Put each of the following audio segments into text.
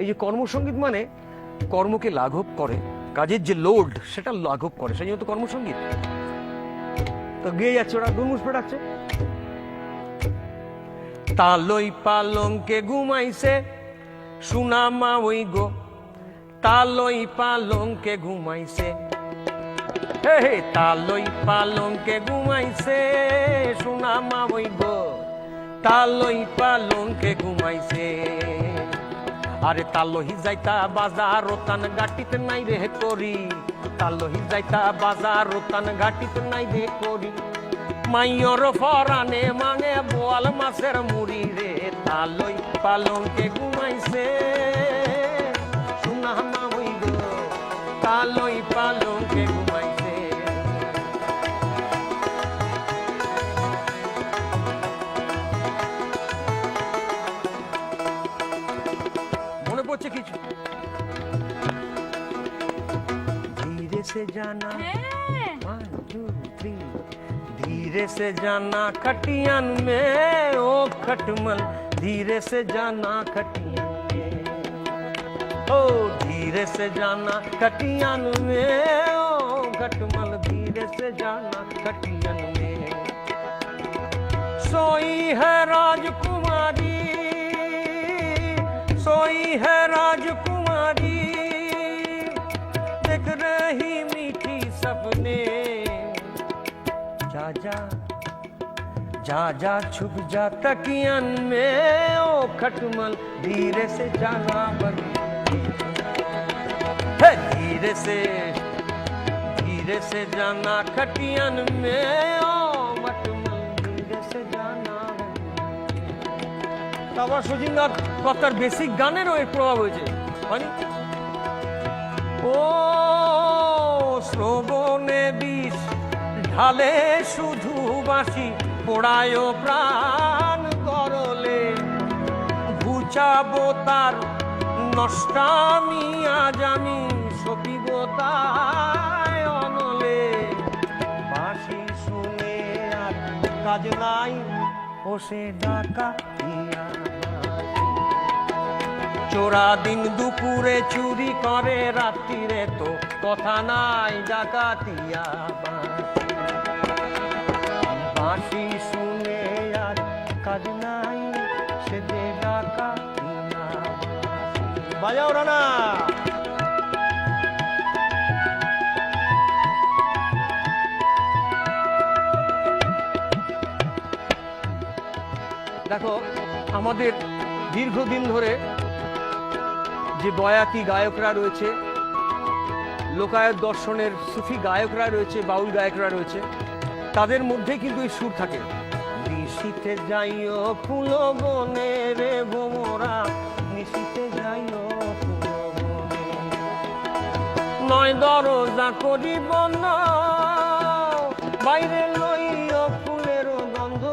এই যে কর্মসঙ্গীত মানে কর্মকে লাঘব করে, কাজের যে লোড সেটা লাঘব করে, সেই জন্য তো কর্মসঙ্গীত। তো গেয়ে যাচ্ছে, ওরা গুনগুন করে ডাকছে, তালই পালঙ্কে ঘুমাইছে সোনা মা ওই গো, তালই পালঙ্কে ঘুমাইছে, হে হে তালই পালঙ্কে ঘুমাইছে সোনা মা ওই গো, তালই পালঙ্কে ঘুমাইছে। আরে তালহি যাইতা বাজার রতান গাটিতে নাই রে করি, তালহি যাইতা বাজার রতান গাটিতে নাই রে করি, মাইয়র ফরানে মাঙে বোয়াল মাছের মুড়ি রে, তালই পালঙ্কে ঘুমাইছে সোনা মা ওই গো, তালই পালঙ্কে ঘুমাইছে। মনে পড়ছে কিছু? ধীরে সে জানা, 1 2 3, धीरे से जाना खटियान में ओ खटमल, धीरे से जाना खटियान में, ओ धीरे से जाना खटियान में ओ खटमल, धीरे से जाना खटियान में। सोई है राजकुमारी, सोई है राजकुमारी, देख रही मीठी सपने, जा जा जा जा छुप जा तकियन में ओ खटमल, धीरे से जाना बगी, धीरे से जाना खटियन में ओ मटमल, धीरे से जाना। আবার সজিনাথ কথার বেসিক গানেরও এর প্রভাব হয়েছে, মানে ও শ্রবণে বিষ ঢালে শুধু বাঁশি, পোড়ায় প্রাণ করলে, ঘুচাবো তার নষ্টামি আজ আমি, সপিব তাই অনলে, বাঁশি শুনে আর কাজ নাই ও সে ডাকাতিয়া, চোরা দিন দুপুরে চুরি করে রাত্রিরে তো কথা নাই, ডাকাতিয়া বাঁশি শুনে আর কাজ নাই সে যে ডাকাতিয়া। বাজাও রানা। দেখো আমাদের দীর্ঘদিন ধরে যে বয়াতি গায়করা রয়েছে, লোকায়ত দর্শনের সুফি গায়করা রয়েছে, বাউল গায়করা রয়েছে, তাদের মধ্যে কিন্তু এই সুর থাকে। নিশীথে যাইও ফুল বনে রে ভোমরা, নিশীথে যাইও ফুল বনে, নয় দরজা করি বন্ধ, বাইরে লইও ফুলের গন্ধ,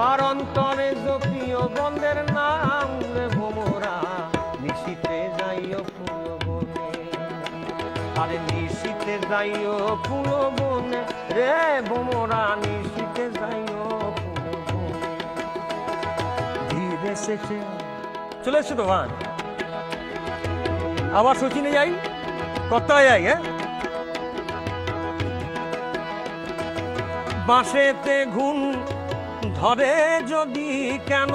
আর অন্তরে জপিও বন্ধের নাম রে ভোমরা, নিশীথে যাইও ফুল বনে, আরে নিশীথে যাইও ফুল বনে রে ভোমরা, নিশীথে যাইও ফুল বনে। ধীরে সে চলে এসছো তো ভান, আবার সচিনে যাই, কথায় যাই। হ্যাঁ, বাঁশেতে ঘুম ধরে যদি কেন,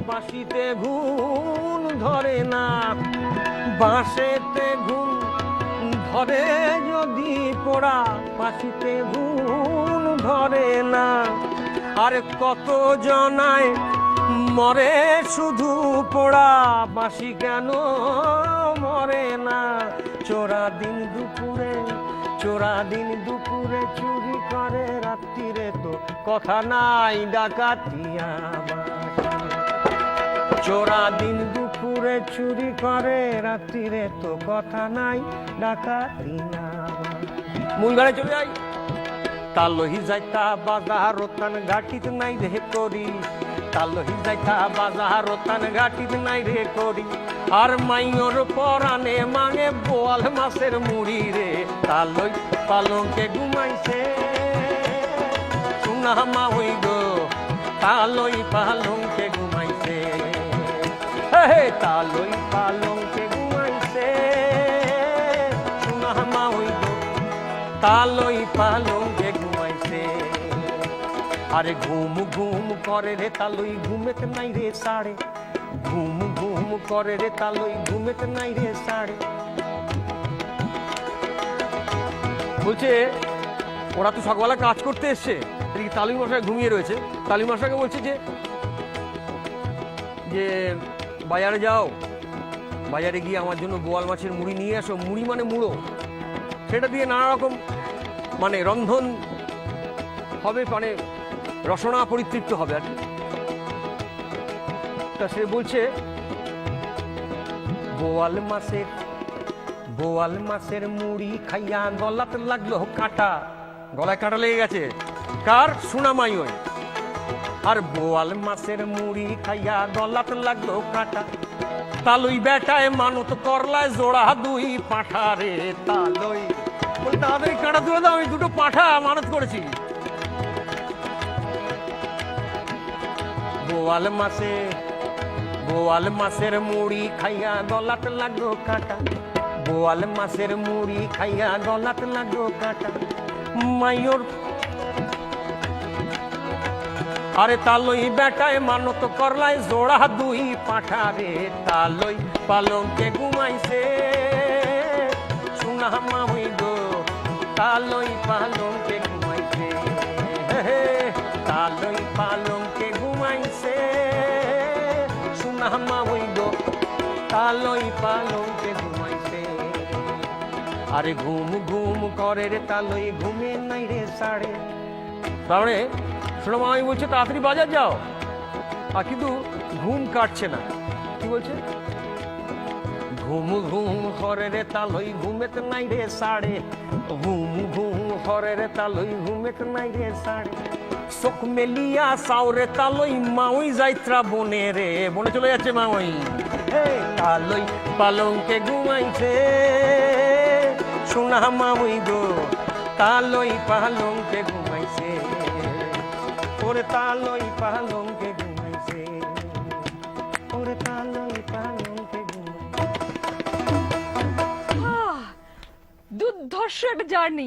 বাঁশিতে ঘুম ধরে না, বাঁশেতে ঘুম ধরে যদি পোড়া, বাঁশিতে ঘুম ধরে না, আর কত জনায় মরে শুধু পোড়া, বাঁশি কেন মরে না, চোরা দিন দুপুরে, চোরা দিন দুপুরে চুরি করে রাত্রিরে তো কথা নাই, ডাকাতিয়া চোরা দিন দুপুরে চুরি করে রাত্রিরে তো কথা নাই, ডাকাতিয়া। মূল গাড়ি চলে যাই। তালহি যাইতা বাজার রতান ঘাটিতে নাই রে করি, তালহি যাইতা বাজার রতান ঘাটিতে নাই রে করি, আর মাইয়র পরানে মাঙে বোয়াল মাছের মুড়ি রে, তালই পালঙ্কে ঘুমাইছে সোনা মা ওই গো, তালই পালঙ্কে ঘুমাইছে। হে তালই পালঙ্কে ঘুমাইছে সোনা মা ওই গো তালই পালঙ্কে ঘুমাইছে আরে ঘুম ঘুম করে রে তালই ঘুমেতে নাই রে সাড়ে ঘুম ঘুম করে রে তালই ঘুমেতে নাই রে সাড়ে বলছে ওরা তো সকালবেলা কাজ করতে এসছে এদিকে তালুই মশাই ঘুমিয়ে রয়েছে তালুই মশাইকে বলছে যে যে বাজারে যাও বাজারে গিয়ে আমার জন্য বোয়াল মাছের মুড়ি নিয়ে আসো মুড়ি মানে মুড়ো সেটা দিয়ে নানা রকম মানে রন্ধন হবে মানে রসনা পরিতৃপ্ত হবে আর কি তা সে বলছে বোয়াল মাছের মুড়ি খাইয়া গলাতে লাগলো কাঁটা গলায় কাঁটা লেগে গেছে কার সোনামাই ওই আর বোয়াল মাছের মুড়ি খাইয়া গলাতে লাগলো কাঁটা তালুই বেটায় মানত করলায় জোড়া দুই পাঁঠা রে তালুই তাড়াতাড়ি কাঁটা তুলে দাও আমি দুটো পাঁঠা মানত করেছি বোয়াল মাছের মুড়ি খাইয়া গলাতে লাগলো কাঁটা বোয়াল মাছের মুড়ি খাইয়া গলাতে লাগলো কাঁটা মাইয়র আরে তালই বেটায় মানত করলাই জোড়া দুই পাঁঠা রে তালই পালঙ্কে ঘুমাইছে সোনা মা ওই গো তালই পালঙ্কে ঘুমাইছে তালই পালঙ্কে ঘুমাইছে সোনা মা ওই গো তালই পালঙ্কে ঘুমাইছে আরে ঘুম ঘুম করে রে তালই ঘুমে নাই রে সাড়ে তাহলে সোনামা আমি বলছে তাড়াতাড়ি বাজার যাও আর কিন্তু ঘুম কাটছে না কি বলছে ঘুম ঘুম করে রে তালই ঘুমেতে নাই রে সাড়ে ঘুম ঘুম করে রে তালই ঘুমেতে নাই রে সাড়ে চোখ মেলিয়া সাউরে তালই মাউই যাইত্রা বনে রে বনে চলে যাচ্ছে মাউই তালই পালঙ্কে ঘুমাইছে সোনা মাউই গো তালই পালঙ্কে ঘুমাইছে ওরে তালই পালঙ্কে ঘুমাইছে ওরে তালই পালঙ্কে ঘুমাইছে দুর্ধর্ষ একটা জার্নি।